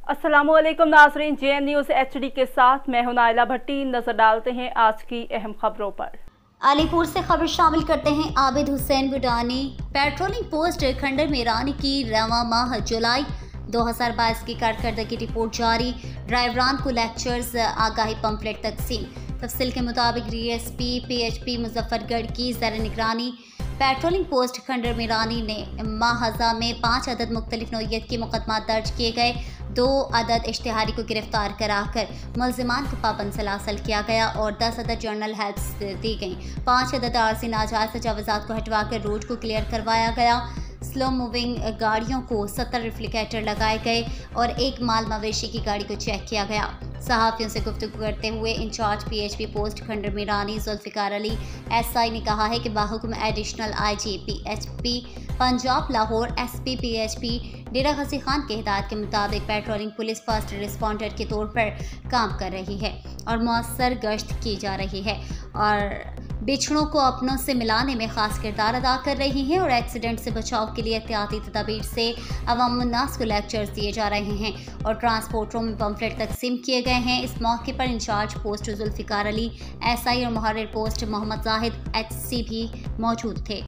अस्सलामुअलैकुम नाज़रीन, JN news HD के साथ मैं हूं नाइला भट्टी। नजर डालते हैं आज की अहम खबरों पर। अलीपुर से खबर शामिल करते हैं। आबिद हुसैन बुडानी पेट्रोलिंग पोस्ट खंडर मेरानी की रवां माह जुलाई 2022 की कारकर्दगी रिपोर्ट जारी। ड्राइवरान को लेक्चर्स, आगाही पंफलेट तकसीम। तफसील के मुताबिक DSP PHP मुजफ्फरगढ़ की ज़र निगरानी पेट्रोलिंग पोस्ट खंडर मेरानी ने माहज़ा में 5 अदद मुख्तलिफ नौइयत के मुकदमा दर्ज किए गए। 2 अदद इश्तिहारी को गिरफ्तार कराकर मुलजिमान को पाबंद सलासल किया गया और 10 अदद जर्नल हेल्प्स दी गई। 5 अदद आरसी नाजायज तजावुज़ात को हटवाकर रोड को क्लियर करवाया गया। स्लो मूविंग गाड़ियों को 70 रिफ्लिकेटर लगाए गए और एक माल मवेशी की गाड़ी को चेक किया गया। सहाफ़ियों से गुफ्तगू करते हुए इंचार्ज PHP पोस्ट खंडर मेरानी जुल्फ़िकार अली SI ने कहा है कि बाहुक्म additional IG PHP Punjab Lahore SP PHP Dera Ghazi Khan के हिदायत के मुताबिक पेट्रोलिंग पुलिस फर्स्ट रिस्पॉन्डर के तौर पर काम कर रही है और मौसर गश्त की जा रही है और बिछड़ों को अपनों से मिलाने में खास किरदार अदा कर रही हैं और एक्सीडेंट से बचाव के लिए एहतियाती तदाबीर से अवामुन्नास को लेक्चर्स दिए जा रहे हैं और ट्रांसपोर्टरों में पम्फलेट तकसीम किए गए हैं। इस मौके पर incharge post Zulfikar Ali SI और मुहर्रिर पोस्ट मोहम्मद जाहिद HC भी मौजूद थे।